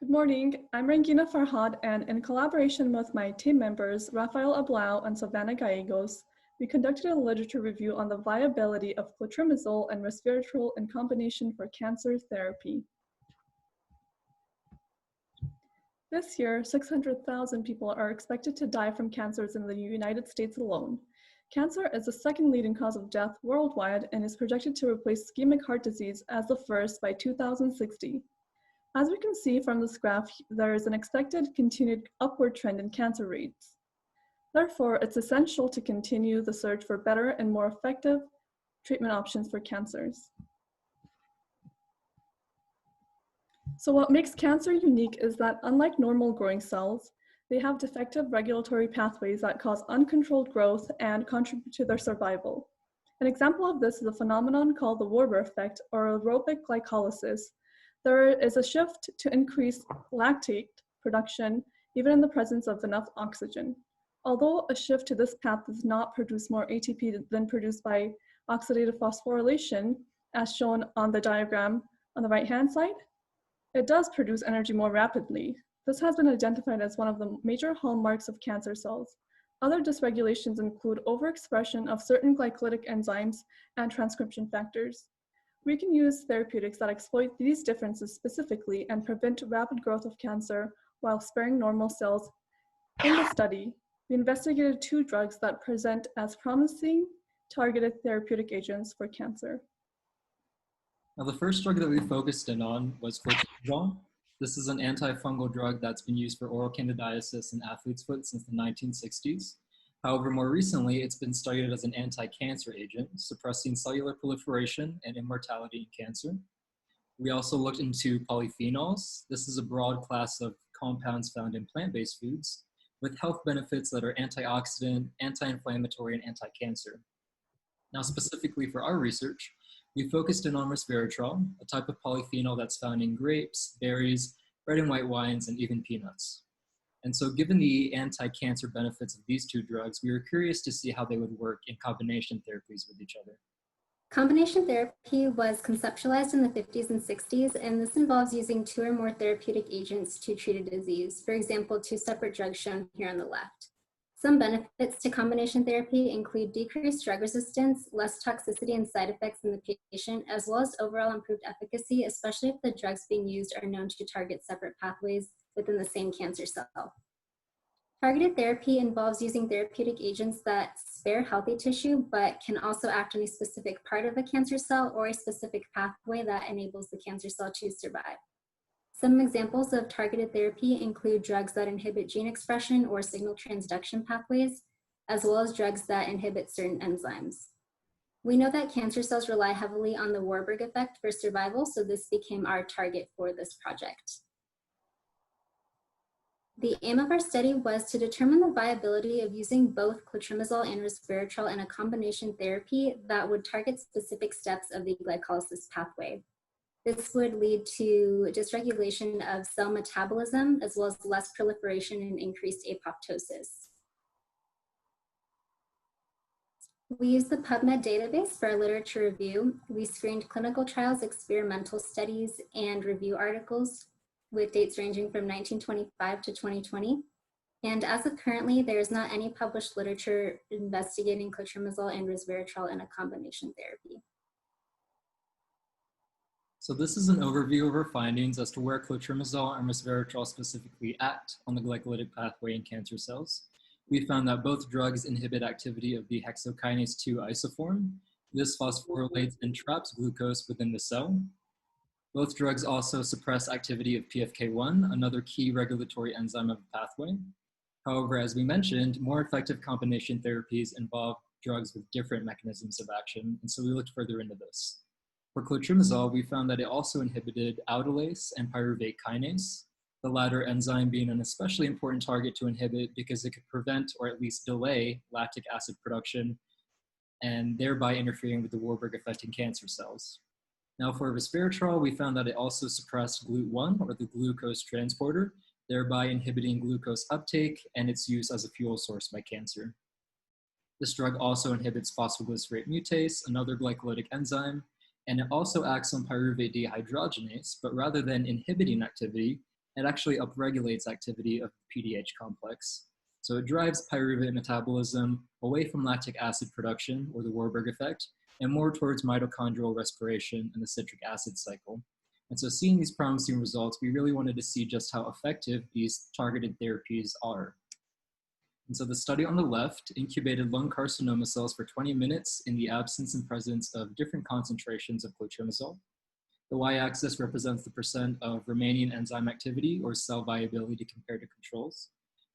Good morning. I'm Rangina Farhad, and in collaboration with my team members, Rafael Ablao and Savannah Gallegos, we conducted a literature review on the viability of clotrimazole and resveratrol in combination for cancer therapy. This year, 600,000 people are expected to die from cancers in the United States alone. Cancer is the second leading cause of death worldwide and is projected to replace ischemic heart disease as the first by 2060. As we can see from this graph, there is an expected continued upward trend in cancer rates. Therefore, it's essential to continue the search for better and more effective treatment options for cancers. So what makes cancer unique is that unlike normal growing cells, they have defective regulatory pathways that cause uncontrolled growth and contribute to their survival. An example of this is a phenomenon called the Warburg effect or aerobic glycolysis. There is a shift to increase lactate production even in the presence of enough oxygen. Although a shift to this path does not produce more ATP than produced by oxidative phosphorylation, as shown on the diagram on the right-hand side, it does produce energy more rapidly. This has been identified as one of the major hallmarks of cancer cells. Other dysregulations include overexpression of certain glycolytic enzymes and transcription factors. We can use therapeutics that exploit these differences specifically and prevent rapid growth of cancer while sparing normal cells. In the study, we investigated 2 drugs that present as promising targeted therapeutic agents for cancer. Now, the first drug that we focused in on was clotrimazole. This is an antifungal drug that's been used for oral candidiasis in athlete's foot since the 1960s. However, more recently, it's been studied as an anti-cancer agent, suppressing cellular proliferation and immortality in cancer. We also looked into polyphenols. This is a broad class of compounds found in plant-based foods with health benefits that are antioxidant, anti-inflammatory, and anti-cancer. Now, specifically for our research, we focused in on resveratrol, a type of polyphenol that's found in grapes, berries, red and white wines, and even peanuts. And so given the anti-cancer benefits of these 2 drugs, we were curious to see how they would work in combination therapies with each other. Combination therapy was conceptualized in the 50s and 60s, and this involves using 2 or more therapeutic agents to treat a disease. For example, 2 separate drugs shown here on the left. Some benefits to combination therapy include decreased drug resistance, less toxicity and side effects in the patient, as well as overall improved efficacy, especially if the drugs being used are known to target separate pathways within the same cancer cell. Targeted therapy involves using therapeutic agents that spare healthy tissue, but can also act on a specific part of the cancer cell or a specific pathway that enables the cancer cell to survive. Some examples of targeted therapy include drugs that inhibit gene expression or signal transduction pathways, as well as drugs that inhibit certain enzymes. We know that cancer cells rely heavily on the Warburg effect for survival, so this became our target for this project. The aim of our study was to determine the viability of using both clotrimazole and resveratrol in a combination therapy that would target specific steps of the glycolysis pathway. This would lead to dysregulation of cell metabolism, as well as less proliferation and increased apoptosis. We used the PubMed database for our literature review. We screened clinical trials, experimental studies, and review articles with dates ranging from 1925 to 2020. And as of currently, there is not any published literature investigating clotrimazole and resveratrol in a combination therapy. So this is an overview of our findings as to where clotrimazole and resveratrol specifically act on the glycolytic pathway in cancer cells. We found that both drugs inhibit activity of the hexokinase 2 isoform. This phosphorylates and traps glucose within the cell. Both drugs also suppress activity of PFK1, another key regulatory enzyme of the pathway. However, as we mentioned, more effective combination therapies involve drugs with different mechanisms of action, and so we looked further into this. For clotrimazole, we found that it also inhibited aldolase and pyruvate kinase, the latter enzyme being an especially important target to inhibit because it could prevent or at least delay lactic acid production and thereby interfering with the Warburg effect in cancer cells. Now for resveratrol, we found that it also suppressed GLUT1, or the glucose transporter, thereby inhibiting glucose uptake and its use as a fuel source by cancer. This drug also inhibits phosphoglycerate mutase, another glycolytic enzyme, and it also acts on pyruvate dehydrogenase, but rather than inhibiting activity, it actually upregulates activity of the PDH complex. So it drives pyruvate metabolism away from lactic acid production, or the Warburg effect, and more towards mitochondrial respiration and the citric acid cycle. And so seeing these promising results, we really wanted to see just how effective these targeted therapies are. And so the study on the left incubated lung carcinoma cells for 20 minutes in the absence and presence of different concentrations of clotrimazole. The y-axis represents the percent of remaining enzyme activity or cell viability compared to controls.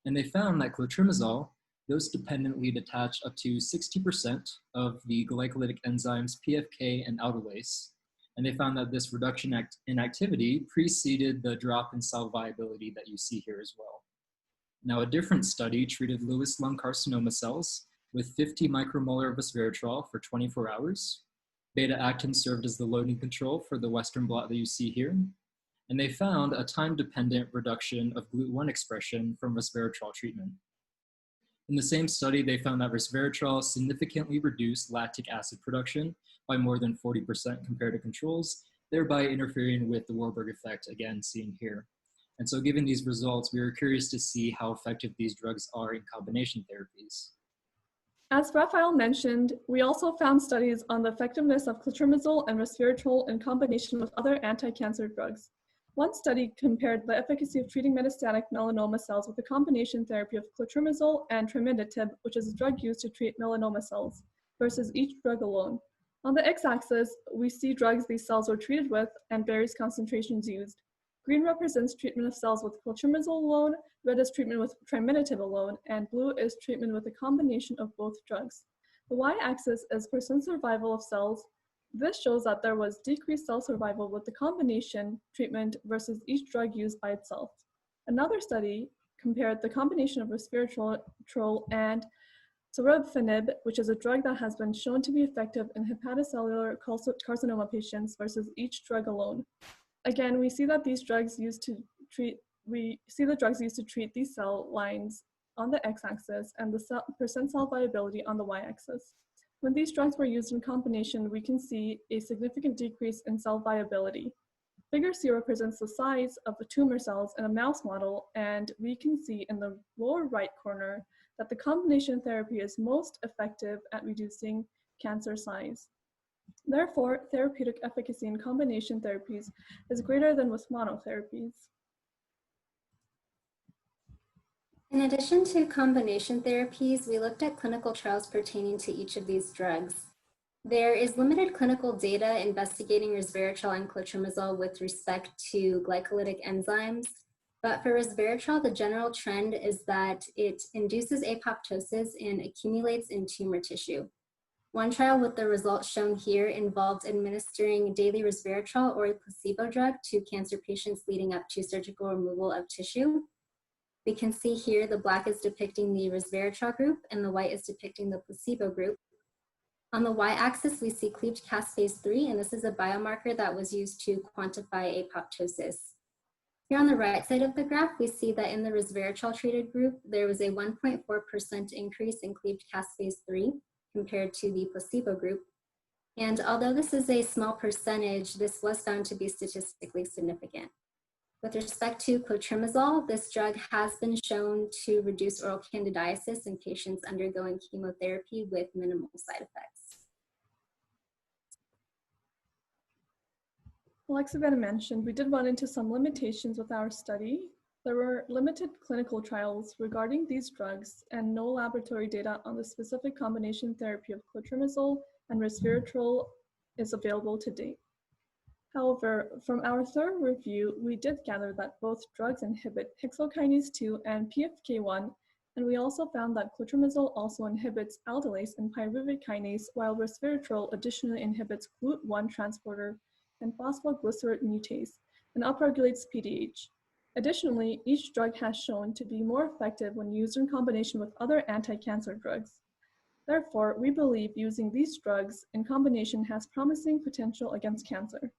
And they found that clotrimazole dose-dependently detached up to 60% of the glycolytic enzymes PFK and aldolase. And they found that this reduction in activity preceded the drop in cell viability that you see here as well. Now, a different study treated Lewis lung carcinoma cells with 50 micromolar of resveratrol for 24 hours. Beta-actin served as the loading control for the Western blot that you see here. And they found a time-dependent reduction of GLUT1 expression from resveratrol treatment. In the same study, they found that resveratrol significantly reduced lactic acid production by more than 40% compared to controls, thereby interfering with the Warburg effect, again seen here. And so given these results, we were curious to see how effective these drugs are in combination therapies. As Raphael mentioned, we also found studies on the effectiveness of clotrimazole and resveratrol in combination with other anti-cancer drugs. One study compared the efficacy of treating metastatic melanoma cells with a combination therapy of clotrimazole and tremelimumab, which is a drug used to treat melanoma cells, versus each drug alone. On the x-axis, we see drugs these cells were treated with and various concentrations used. Green represents treatment of cells with clotrimazole alone, red is treatment with tremelimumab alone, and blue is treatment with a combination of both drugs. The y-axis is percent survival of cells. This shows that there was decreased cell survival with the combination treatment versus each drug used by itself. Another study compared the combination of resveratrol and sorafenib, which is a drug that has been shown to be effective in hepatocellular carcinoma patients, versus each drug alone. Again, we see that these drugs used to treat these cell lines on the x-axis and the percent cell viability on the y-axis. When these drugs were used in combination, we can see a significant decrease in cell viability. Figure C represents the size of the tumor cells in a mouse model, and we can see in the lower right corner that the combination therapy is most effective at reducing cancer size. Therefore, therapeutic efficacy in combination therapies is greater than with monotherapies. In addition to combination therapies, we looked at clinical trials pertaining to each of these drugs. There is limited clinical data investigating resveratrol and clotrimazole with respect to glycolytic enzymes, but for resveratrol, the general trend is that it induces apoptosis and accumulates in tumor tissue. One trial with the results shown here involved administering daily resveratrol or a placebo drug to cancer patients leading up to surgical removal of tissue. We can see here the black is depicting the resveratrol group and the white is depicting the placebo group. On the y-axis, we see cleaved caspase 3, and this is a biomarker that was used to quantify apoptosis. Here on the right side of the graph, we see that in the resveratrol treated group, there was a 1.4% increase in cleaved caspase 3 compared to the placebo group. And although this is a small percentage, this was found to be statistically significant. With respect to clotrimazole, this drug has been shown to reduce oral candidiasis in patients undergoing chemotherapy with minimal side effects. Like Savannah mentioned, we did run into some limitations with our study. There were limited clinical trials regarding these drugs and no laboratory data on the specific combination therapy of clotrimazole and resveratrol is available to date. However, from our thorough review, we did gather that both drugs inhibit hexokinase 2 and PFK1, and we also found that clotrimazole also inhibits aldolase and pyruvate kinase, while resveratrol additionally inhibits GLUT1 transporter and phosphoglycerate mutase and upregulates PDH. Additionally, each drug has shown to be more effective when used in combination with other anti-cancer drugs. Therefore, we believe using these drugs in combination has promising potential against cancer.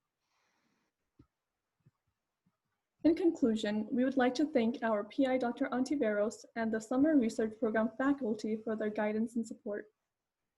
In conclusion, we would like to thank our PI, Dr. Antiveros, and the Summer Research Program faculty for their guidance and support.